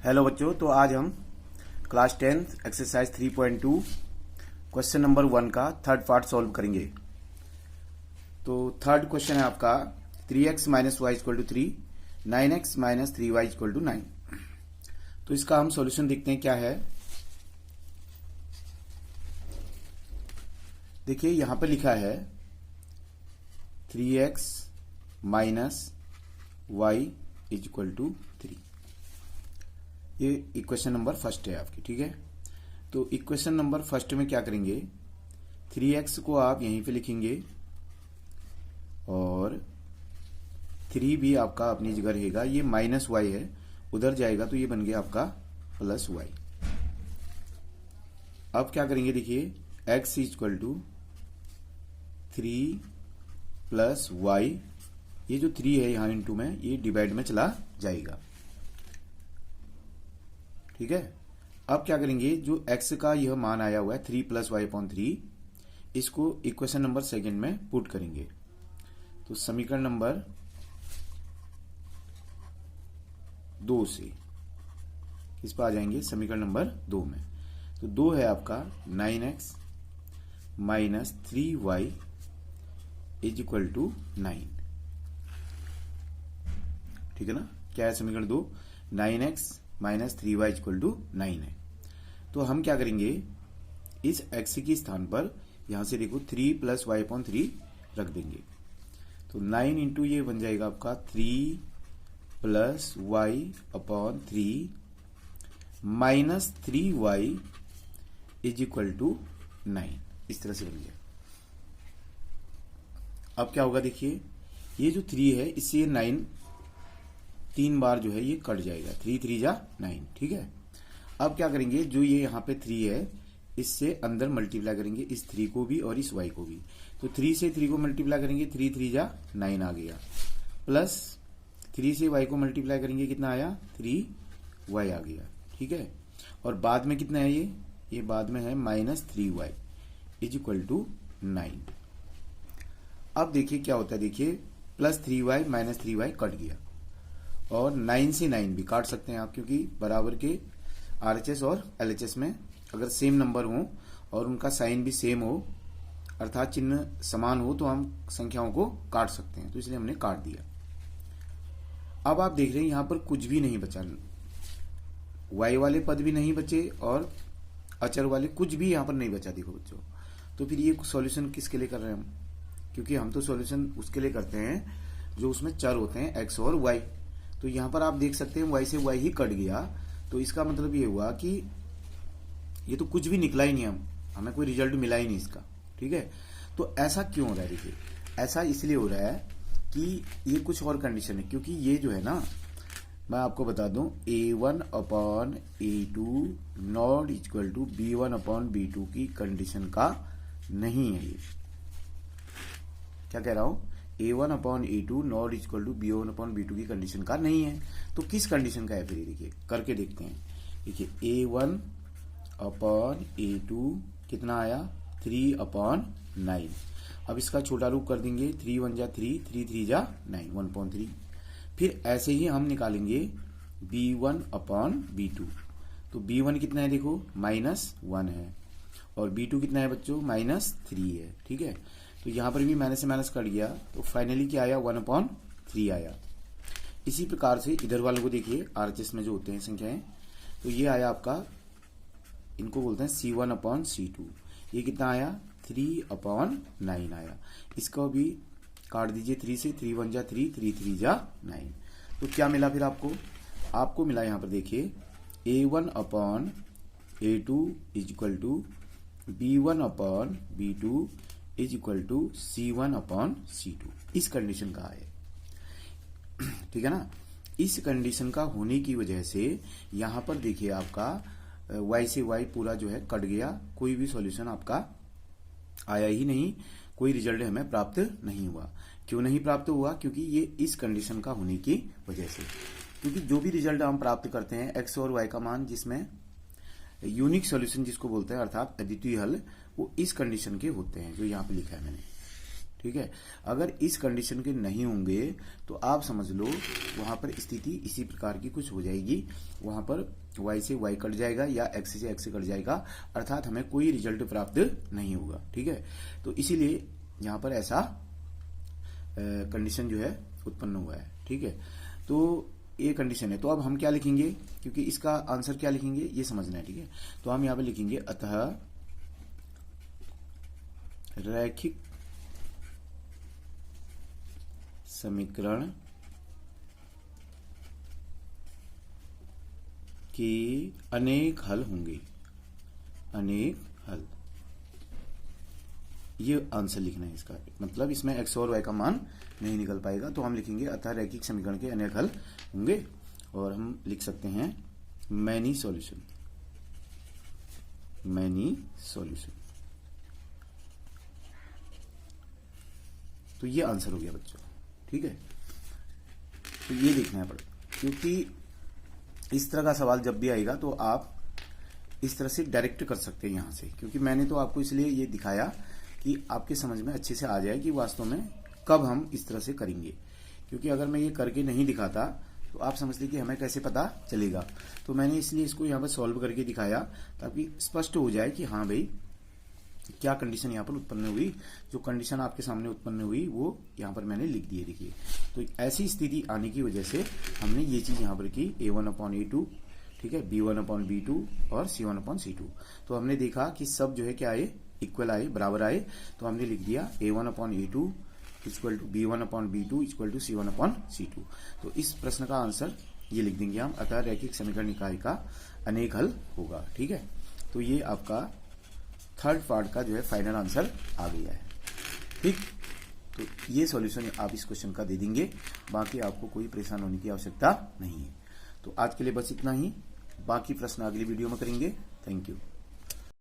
Hello बच्चों, तो आज हम क्लास 10 एक्सरसाइज 3.2 क्वेश्चन नंबर 1 का थर्ड पार्ट सॉल्व करेंगे। तो थर्ड क्वेश्चन है आपका 3x minus y equal to 3, 9x minus 3y equal to 9। तो इसका हम सॉल्यूशन देखते हैं क्या है। देखिए यहां पर लिखा है 3x minus y equal to 3। ये इक्वेशन नंबर फर्स्ट है आपकी, ठीक है। तो इक्वेशन नंबर फर्स्ट में क्या करेंगे, 3x को आप यहीं पे लिखेंगे और 3 भी आपका अपनी जगह रहेगा। ये माइनस वाई है, उधर जाएगा तो ये बन गया आपका प्लस वाई। अब क्या करेंगे, देखिए x equal to 3 plus y, ये जो 3 है यहां इनटू में, ये डिवाइड में चला जाएगा, ठीक है। अब क्या करेंगे, जो x का यह मान आया हुआ है 3 प्लस वाई अपॉन 3, इसको इक्वेशन नंबर सेकंड में पुट करेंगे। तो समीकरण नंबर 2 से इस पर आ जाएंगे समीकरण नंबर 2 में। तो 2 है आपका 9x minus 3y is equal to 9, ठीक है ना। क्या है समीकरण 2, 9x minus 3y equal to 9 है। तो हम क्या करेंगे, इस x के स्थान पर यहां से देखो 3 प्लस वाई अपॉन 3 रख देंगे। तो 9 इंटू ये बन जाएगा आपका 3 plus y upon 3 minus 3y is equal to 9, इस तरह से बन गया। अब क्या होगा, देखिए ये जो 3 है इससे ये 9 3 बार जो है ये कट जाएगा, 3 3 जा 9, ठीक है। अब क्या करेंगे, जो ये यहाँ पे 3 है इससे अंदर मल्टीप्लाई करेंगे, इस 3 को भी और इस y को भी। तो 3 से 3 को मल्टीप्लाई करेंगे, 3 3 जा 9 आ गया, प्लस 3 से y को मल्टीप्लाई करेंगे, कितना आया 3y आ गया, ठीक है। और बाद में कितना है ये बाद में है minus 3y is equal to 9। अब देखिए क्या होता है, देखिए plus 3y minus 3y cut गया, और 9 से 9 भी काट सकते हैं आप, क्योंकि बराबर के आरएचएस और एलएचएस में अगर सेम नंबर हो और उनका साइन भी सेम हो, अर्थात चिन्ह समान हो, तो हम संख्याओं को काट सकते हैं। तो इसलिए हमने काट दिया। अब आप देख रहे हैं यहां पर कुछ भी नहीं बचा, वाई वाले पद भी नहीं बचे और अचर वाले कुछ भी यहां पर नहीं बचा, देखो बच्चों। तो फिर ये सॉल्यूशन किसके लिए कर रहे हैं हम, क्योंकि हम तो सॉल्यूशन उसके लिए करते हैं जो उसमें चर होते हैं एक्स और वाई। तो यहां पर आप देख सकते हैं y से y ही कट गया, तो इसका मतलब ये हुआ कि ये तो कुछ भी निकला ही नहीं, हमें कोई रिजल्ट मिला ही नहीं इसका, ठीक है। तो ऐसा क्यों हो रहा है, देखिए ऐसा इसलिए हो रहा है कि ये कुछ और कंडीशन है, क्योंकि ये जो है ना, मैं आपको बता दूं a1 upon a2 not equal to b1 upon b2 की कंडीशन का नहीं है। ये क्या कह रहा हूं, a1 upon a2 not equal to b1 upon b2 की कंडीशन का नहीं है। तो किस कंडीशन का है फिर, देखिए करके देखते हैं। देखिए a1 अपॉन a2 कितना आया 3 अपॉन 9। अब इसका छोटा रूप कर देंगे, 3 1 जा 3, 3 3 जा 9, 1.3। फिर ऐसे ही हम निकालेंगे b1 अपॉन b2। तो b1 कितना है, देखो -1 है, और b2 कितना है बच्चों, -3 है, ठीक है। तो यहां पर भी माइनस से माइनस कट गया, तो फाइनली क्या आया 1/3 आया। इसी प्रकार से इधर वालों को देखिए, आरएचएस में जो होते हैं संख्याएं, तो ये आया आपका, इनको बोलते हैं C1/C2। ये कितना आया 3/9 आया। इसको भी काट दीजिए, 3 से 3 1 जा 3, 3 3 जा 9। तो क्या मिला फिर आपको मिला यहां पर देखिए a1 upon a2 is equal to b1 upon b2 is equal to C1/C2। इस कंडीशन का है, ठीक है ना। इस कंडीशन का होने की वजह से यहां पर देखिए आपका y से y पूरा जो है कट गया, कोई भी सॉल्यूशन आपका आया ही नहीं, कोई रिजल्ट हमें प्राप्त नहीं हुआ। क्यों नहीं प्राप्त हुआ, क्योंकि ये इस कंडीशन का होने की वजह से। क्योंकि जो भी रिजल्ट हम प्राप्त करते हैं x और y का मान, जिसमें यूनिक सॉल्यूशन जिसको बोलते हैं, अर्थात अद्वितीय हल, वो इस कंडीशन के होते हैं जो यहाँ पे लिखा है मैंने, ठीक है। अगर इस कंडीशन के नहीं होंगे तो आप समझ लो वहां पर स्थिति इसी प्रकार की कुछ हो जाएगी, वहां पर y से y कट जाएगा या x से x कट जाएगा, अर्थात हमें कोई रिजल्ट प्राप्त नहीं होगा, ठीक है। तो इसीलिए यहां पर ऐसा कंडीशन जो है उत्पन्न हुआ है, ठीक है। तो ये कंडीशन है। तो अब हम क्या लिखेंगे, क्योंकि इसका आंसर क्या लिखेंगे ये समझना है, ठीक है। तो हम यहां पर लिखेंगे अतः रैखिक समीकरण के अनेक हल होंगे, अनेक हल, ये आंसर लिखना है इसका। मतलब इसमें x और y का मान नहीं निकल पाएगा, तो हम लिखेंगे अतः रैखिक समीकरण के अनेक हल होंगे, और हम लिख सकते हैं मैनी सॉल्यूशन, मैनी सॉल्यूशन। तो ये आंसर हो गया बच्चों, ठीक है। तो ये देखना पड़ेगा, क्योंकि इस तरह का सवाल जब भी आएगा तो आप इस तरह से डायरेक्ट कर सकते हैं यहां से, क्योंकि मैंने तो आपको इसलिए ये दिखाया कि आपके समझ में अच्छे से आ जाए कि वास्तव में कब हम इस तरह से करेंगे। क्योंकि अगर मैं ये करके नहीं दिखाता तो आप समझते कि हमें कैसे पता चलेगा। तो मैंने इसलिए इसको यहाँ पर सॉल्व करके दिखाया ताकि स्पष्ट हो जाए कि हाँ भाई क्या कंडीशन यहाँ पर उत्पन्न हुई। जो कंडीशन आपके सामने उत्पन्न हुई वो यहाँ पर मैंने लिख दी है, देखिए। तो ऐसी स्थिति आने की वजह से हमने ये चीज यहाँ पर की A1/A2, ठीक है, B1/B2 और C1/C2। तो हमने देखा कि सब जो है क्या आए, इक्वल आए, बराबर आए। तो हमने लिख दिया A1/A2 equal to B1/B2 equal to C1/C2। तो इस प्रश्न का आंसर ये लिख देंगे हम, अतः रैखिक समीकरण निकाय का अनेक हल होगा, ठीक है। तो ये आपका थर्ड पार्ट का जो है फाइनल आंसर आ गया है, ठीक। तो ये सॉल्यूशन आप इस क्वेश्चन का दे देंगे, बाकी आपको कोई परेशान होने की आवश्यकता नहीं है। तो आज के लिए बस इतना ही, बाकी प्रश्न अगली वीडियो में करेंगे। Thank you.